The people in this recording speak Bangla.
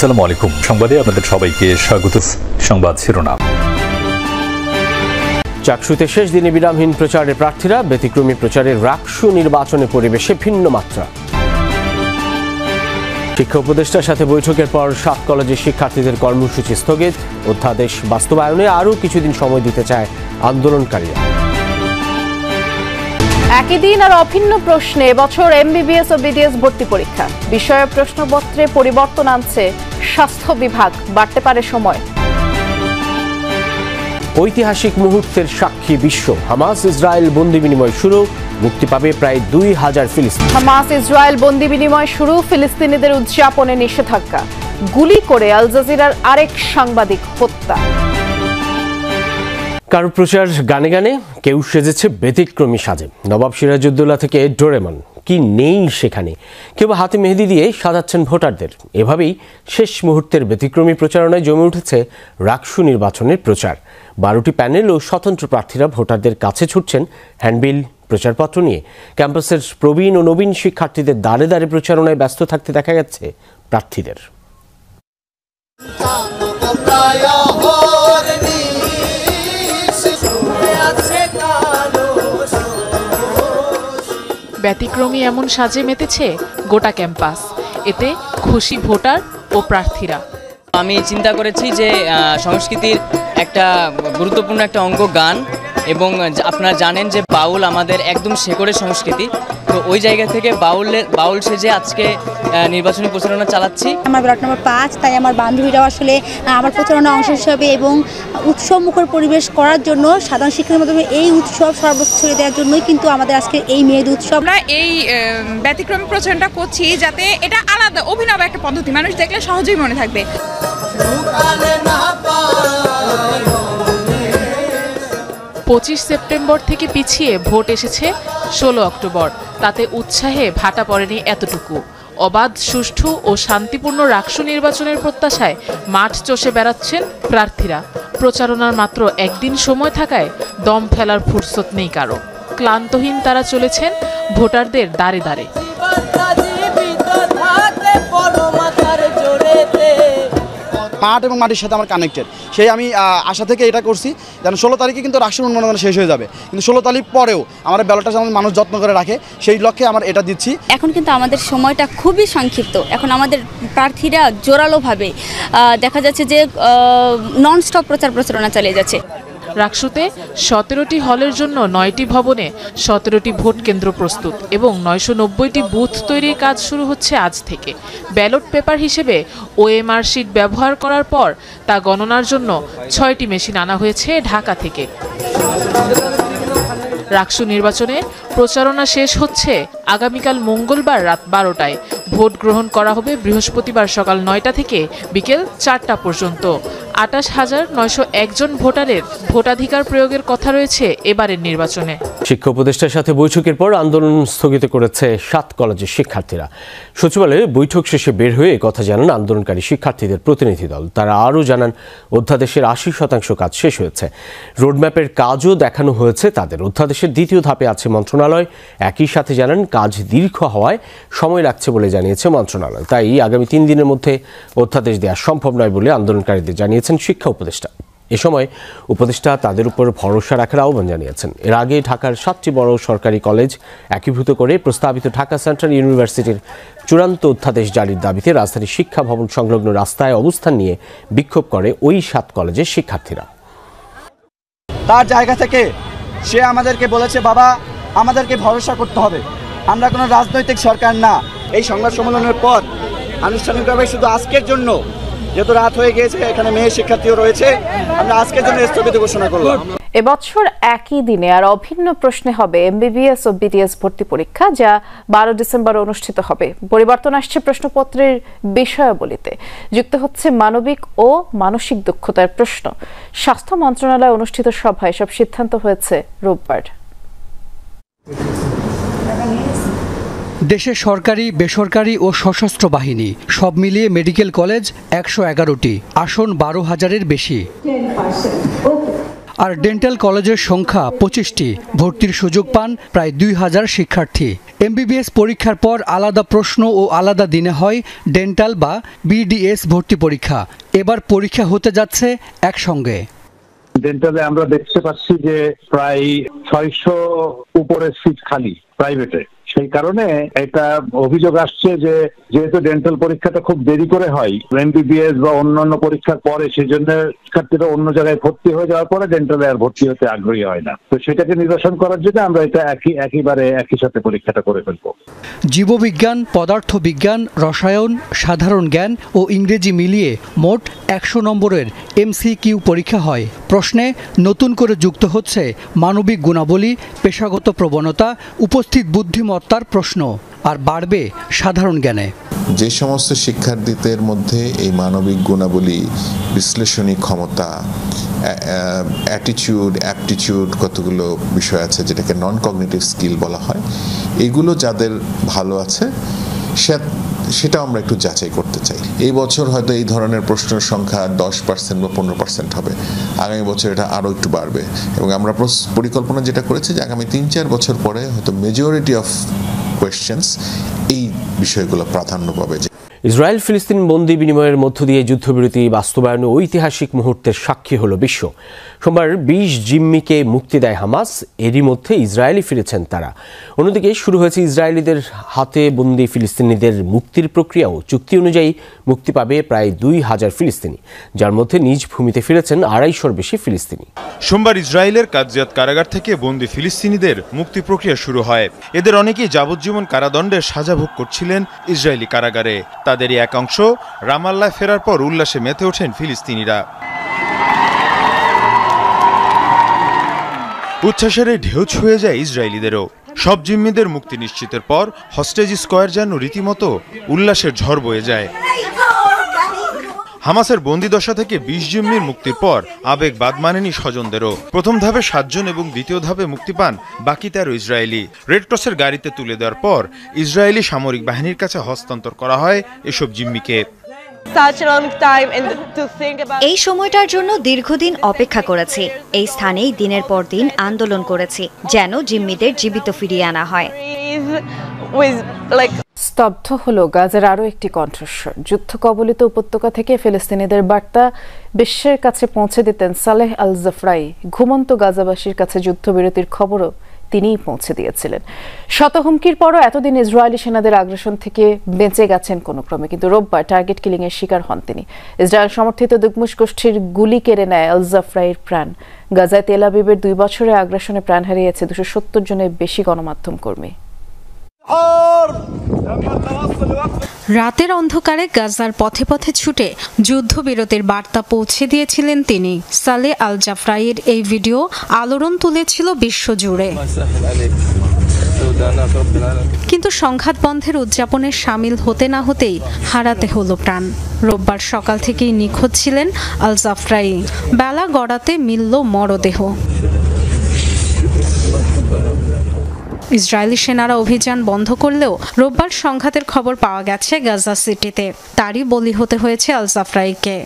আসসালামু আলাইকুম। সংবাদে আপনাদের সবাইকে স্বাগত। সংবাদ শিরোনাম। চাকসুতে শেষ দিনে বিরামহীন প্রচারের প্রার্থীরা, ব্যতিক্রমী প্রচারের রাকসু নির্বাচনের পরিবেশে ভিন্ন মাত্রা। শিক্ষা উপদেষ্টার সাথে বৈঠকের পর 7 কলেজের শিক্ষার্থীদের কর্মসূচি স্থগিত। অধ্যাদেশ বাস্তবায়নে আরও কিছুদিন সময় দিতে চায় আন্দোলনকারীরা। একই দিন আর অভিন্ন প্রশ্নে এবছর এমবিবিএস ও বিডিএস ভর্তি পরীক্ষা। বিষয়ে প্রশ্নপত্রে পরিবর্তন আনছে স্বাস্থ্য বিভাগ, বাড়তে পারে সময়। ঐতিহাসিক মুহূর্তের সাক্ষী বিশ্ব। হামাস ইসরায়েল বন্দি বিনিময় শুরু, মুক্তি পাবে প্রায় 2000 ফিলিস্তিনি। হামাস ইসরায়েল বন্দি বিনিময় শুরু, ফিলিস্তিনিদের উদযাপনে নিষেধাজ্ঞা। গুলি করে আল জাজিরার আরেক সাংবাদিক হত্যা। কারো প্রচার গানে গানে, কেউ সেজেছে ব্যতিক্রমী সাজে। নবাব সিরাজউদ্দৌলা থেকে ডোরেমন, কি নেই সেখানে। কেউ হাতে মেহেদি দিয়ে সাজাচ্ছেন ভোটারদের। এভাবেই শেষ মুহূর্তের ব্যতিক্রমী প্রচারণায় জমে উঠেছে রাকসু নির্বাচনের প্রচার। 12টি প্যানেল ও স্বতন্ত্র প্রার্থীরা ভোটারদের কাছে ছুটছেন হ্যান্ডবিল, প্রচারপত্র নিয়ে। ক্যাম্পাসের প্রবীণ ও নবীন শিক্ষার্থীদের দাঁড়ে দাঁড়ে প্রচারণায় ব্যস্ত থাকতে দেখা যাচ্ছে প্রার্থীদের। ব্যতিক্রমী এমন সাজে মেতেছে গোটা ক্যাম্পাস। এতে খুশি ভোটার ও প্রার্থীরা। আমি চিন্তা করেছি যে সংস্কৃতির একটা গুরুত্বপূর্ণ একটা অঙ্গ গান, এবং আপনারা জানেন যে বাউল আমাদের একদম শেকড়ের সংস্কৃতি। তো ওই জায়গা থেকে বাউল সেজে আজকে নির্বাচনী প্রচারণা চালাচ্ছি। আমার ব্লক নম্বর 5, তাই আমার বান্ধবীরাও আসলে আমার প্রচারণা অংশ হিসাবে এবং উৎসব মুখর পরিবেশ করার জন্য সাধারণ শিক্ষার মাধ্যমে এই উৎসব সর্বত্র ছড়িয়ে দেওয়ার জন্যই কিন্তু আমাদের আজকে এই মেহেদি উৎসব। আমরা এই ব্যতিক্রমী প্রচারণা করছি যাতে এটা আলাদা অভিনব একটা পদ্ধতি, মানুষ দেখলে সহজেই মনে থাকবে। 25 সেপ্টেম্বর থেকে পিছিয়ে ভোট এসেছে 16 অক্টোবর। তাতে উৎসাহে ভাটা পড়েনি এতটুকু। অবাধ, সুষ্ঠু ও শান্তিপূর্ণ রাকসু নির্বাচনের প্রত্যাশায় মাঠ চষে বেড়াচ্ছেন প্রার্থীরা। প্রচারণার মাত্র একদিন সময় থাকায় দম ফেলার ফুরসত নেই কারো। ক্লান্তহীন তারা চলেছেন ভোটারদের দাঁড়ে দাঁড়ে। মাঠ এবং মাটির সাথে আমার কানেক্টেড, সেই আমি আশা থেকে এটা করছি যেন 16 তারিখে কিন্তু রাকসু উন্নয়ন শেষ হয়ে যাবে, কিন্তু 16 তারিখ পরেও আমার ব্যালটটা যেমন মানুষ যত্ন করে রাখে, সেই লক্ষ্যে আমার এটা দিচ্ছি। এখন কিন্তু আমাদের সময়টা খুবই সংক্ষিপ্ত। এখন আমাদের প্রার্থীরা জোরালোভাবে দেখা যাচ্ছে যে ননস্টপ প্রচারণা চালিয়ে যাচ্ছে। রাকসুতে 17টি হলের জন্য 9টি ভবনে 17টি ভোট কেন্দ্র প্রস্তুত এবং 990টি বুথ তৈরির কাজ শুরু হচ্ছে আজ থেকে। ব্যালট পেপার হিসেবে ওএমআর শিট ব্যবহার করার পর তা গণনার জন্য 6টি মেশিন আনা হয়েছে ঢাকা থেকে। রাকসু নির্বাচনে প্রচারণা শেষ হচ্ছে আগামীকাল মঙ্গলবার রাত 12টায়। ভোট গ্রহণ করা হবে বৃহস্পতিবার সকাল 9টা থেকে বিকেল 4টা পর্যন্ত। 28,901 জন ভোটারের ভোটাধিকার প্রয়োগের কথা রয়েছে এবারের নির্বাচনে। শিক্ষা উপদেষ্টার সাথে বৈঠকের পর আন্দোলন স্থগিত করেছে 7 কলেজের শিক্ষার্থীরা। সচিবালয়ে বৈঠক শেষে বের হয়ে কথা জানান আন্দোলনকারী শিক্ষার্থীদের প্রতিনিধি দল। তারা আরও জানান অধ্যাদেশের 80% কাজ শেষ হয়েছে। রোডম্যাপের কাজও দেখানো হয়েছে তাদের। অধ্যাদেশের দ্বিতীয় ধাপে আছে মন্ত্রণালয়। একই সাথে জানান কাজ দীর্ঘ হওয়ায় সময় লাগছে বলে জানিয়েছে মন্ত্রণালয়। তাই আগামী 3 দিনের মধ্যে অধ্যাদেশ দেওয়া সম্ভব নয় বলে আন্দোলনকারীদের জানিয়েছেন শিক্ষা উপদেষ্টা। এ সময় উপদেষ্টা তাদের উপর ভরসা রাখার আহ্বান জানিয়েছেন। এর আগে ঢাকার 7টি বড় সরকারি কলেজ একীভূত করে প্রস্তাবিত ঢাকা সেন্ট্রাল ইউনিভার্সিটির চূড়ান্ত অধ্যাদেশ জারির দাবিতে রাজধানীর শিক্ষা ভবন সংলগ্ন রাস্তায় অবস্থান নিয়ে বিক্ষোভ করে ওই 7 কলেজের শিক্ষার্থীরা। তার জায়গা থেকে সে আমাদেরকে বলেছে, বাবা আমাদেরকে ভরসা করতে হবে, আমরা কোনো রাজনৈতিক সরকার না। এই সংবাদ সম্মেলনের পর আনুষ্ঠানিকভাবে শুধু আজকের জন্য, যেহেতু রাত হয়ে গিয়েছে, এখানে মেয়ে শিক্ষার্থীও রয়েছে, আমরা আজকের জন্য স্থগিত ঘোষণা করলাম। এবছর একই দিনে আর অভিন্ন প্রশ্নে হবে এমবিবিএস ও বিডিএস ভর্তি পরীক্ষা, যা 12 ডিসেম্বর অনুষ্ঠিত হবে। পরিবর্তন আসছে প্রশ্নপত্রের বিষয়াবলীতে। যুক্ত হচ্ছে মানবিক ও মানসিক দক্ষতার প্রশ্ন। স্বাস্থ্য মন্ত্রণালয়ে অনুষ্ঠিত সভায় সব সিদ্ধান্ত হয়েছে রোববার। দেশে সরকারি, বেসরকারি ও সশস্ত্র বাহিনী সব মিলিয়ে মেডিকেল কলেজ 111টি, আসন 12,000-এর বেশি। আর ডেন্টাল কলেজের সংখ্যা 25টি। ভর্তির সুযোগ পান প্রায় 2000 শিক্ষার্থী। এমবিবিএস পরীক্ষার পর আলাদা প্রশ্ন ও আলাদা দিনে হয় ডেন্টাল বা বিডিএস ভর্তি পরীক্ষা। এবার পরীক্ষা হতে যাচ্ছে একসঙ্গে। ডেন্টালে আমরা দেখতে পাচ্ছি যে প্রায় 600 উপরে সিট খালি প্রাইভেটে। সেই কারণে এটা অভিযোগ আসছে যে যেহেতু ডেন্টাল পরীক্ষাটা খুব দেরি করে হয় এমবিবিএস বা অন্যান্য পরীক্ষার পরে, সেই জন্য শিক্ষার্থীরা অন্য জায়গায় ভর্তি হয়ে যাওয়ার পরে ডেন্টালে আর ভর্তি হতে আগ্রহী হয় না। তো সেটাকে নিরসন করার জন্য আমরা এটা একইবারে একই সাথে পরীক্ষাটা করে ফেলবো। জীববিজ্ঞান, পদার্থবিজ্ঞান, রসায়ন, সাধারণ জ্ঞান ও ইংরেজি মিলিয়ে মোট 100 নম্বরের এমসিকিউ পরীক্ষা হয়। প্রশ্নে নতুন করে যুক্ত হচ্ছে মানবিক গুণাবলী, পেশাগত প্রবণতা, উপস্থিত বুদ্ধিমত্তার প্রশ্ন, আর বাড়বে সাধারণ জ্ঞানে। যে সমস্ত শিক্ষার্থীদের মধ্যে এই মানবিক গুণাবলী, বিশ্লেষণী ক্ষমতা, অ্যাপটিটিউড কতগুলো বিষয় আছে যেটাকে নন কগনিটিভ স্কিল বলা হয়, এগুলো যাদের ভালো আছে সেটা আমরা একটু যাচাই করতে চাই। এই বছর হয়তো এই ধরনের প্রশ্নের সংখ্যা 10% বা 15% হবে, আগামী বছর এটা আরও একটু বাড়বে। এবং আমরা পরিকল্পনা যেটা করেছি যে আগামী 3-4 বছর পরে হয়তো মেজরিটি অফ কোয়েশ্চেন্স এই বিষয়গুলো প্রাধান্য পাবে। ইসরায়েল ফিলিস্তিন বন্দি বিনিময়ের মধ্য দিয়ে যুদ্ধবিরতি বাস্তবায়নে ঐতিহাসিক মুহূর্তের সাক্ষী হল বিশ্ব। সোমবার 20 জিম্মিকে মুক্তি দেয় হামাস। এরই মধ্যে ইসরায়েলে ফিরেছেন তারা। অন্যদিকে শুরু হয়েছে ইসরায়েলিদের হাতে বন্দি ফিলিস্তিনিদের মুক্তির প্রক্রিয়াও। চুক্তি অনুযায়ী মুক্তি পাবে প্রায় 2000 ফিলিস্তিনি, যার মধ্যে নিজ ভূমিতে ফিরেছেন 250-র বেশি ফিলিস্তিনি। সোমবার ইসরায়েলের কাদজিয়াত কারাগার থেকে বন্দি ফিলিস্তিনিদের মুক্তি প্রক্রিয়া শুরু হয়। এদের অনেকেই যাবজ্জীবন কারাদণ্ডের সাজা ভোগ করছিলেন ইসরায়েলি কারাগারে। তাদেরই এক অংশ রামাল্লায় ফেরার পর উল্লাসে মেতে ওঠেন ফিলিস্তিনিরা। উচ্ছ্বাসের ঢেউ ছুঁয়ে যায় ইসরায়েলিদেরও। সব জিম্মিদের মুক্তি নিশ্চিতের পর হস্টেজ স্কয়ার যেন রীতিমতো উল্লাসের ঝড় বয়ে যায়। হামাসের বন্দিদশা থেকে 20 জিম্মির মুক্তির পর আবেগ বাদ মানেনি স্বজনদেরও। প্রথম ধাপে 7 জন এবং দ্বিতীয় ধাপে মুক্তি পান বাকি 13 ইসরায়েলি। রেড ক্রসের গাড়িতে তুলে দেওয়ার পর ইসরায়েলি সামরিক বাহিনীর কাছে হস্তান্তর করা হয় এসব জিম্মিকে। এই সময়টার জন্য দীর্ঘদিন অপেক্ষা করেছি। এই স্থানেই দিনের পর দিন আন্দোলন করেছি যেন জিম্মিদের জীবিত ফিরিয়ে আনা হয়। স্তব্ধ হলো গাজার আরও একটি কণ্ঠস্বর। যুদ্ধ কবলিত উপত্যকা থেকে ফিলিস্তিনিদের বার্তা বিশ্বের কাছে পৌঁছে দিতেন সালেহ আল জাফরাই। ঘুমন্ত গাজাবাসীর কাছে যুদ্ধবিরতির খবরও তিনিই পৌঁছে দিয়েছিলেন। শত হুমকির পরও এতদিন ইসরায়েলি সেনাদের আগ্রাসন থেকে বেঁচে গেছেন কোনো ক্রমে, কিন্তু রোববার টার্গেট কিলিং এর শিকার হন তিনি। ইসরায়েল সমর্থিত দুকমুশ গোষ্ঠীর গুলি কেড়ে নেয় আল জাফরাইয়ের প্রাণ। গাজায় তেল আবিবের 2 বছরের আগ্রাসনে প্রাণ হারিয়েছে 270 জনের বেশি গণমাধ্যম কর্মী। রাতের অন্ধকারে গাজার পথে পথে ছুটে যুদ্ধবিরতির বার্তা পৌঁছে দিয়েছিলেন তিনি। সালেহ আল জাফরাইয়ের এই ভিডিও আলোড়ন তুলেছিল বিশ্বজুড়ে। কিন্তু সংঘাত বন্ধের উদযাপনে সামিল হতে না হতেই হারাতে হলো প্রাণ। রোববার সকাল থেকেই নিখোঁজ ছিলেন আল জাফরাই। বেলা গড়াতে মিলল মরদেহ। ইসরায়েলি সেনারা অভিযান বন্ধ করলেও রোববার সংঘাতের খবর পাওয়া গেছে গাজা সিটিতে। তারই বলি হতে হয়েছে আল জাফরাইকে।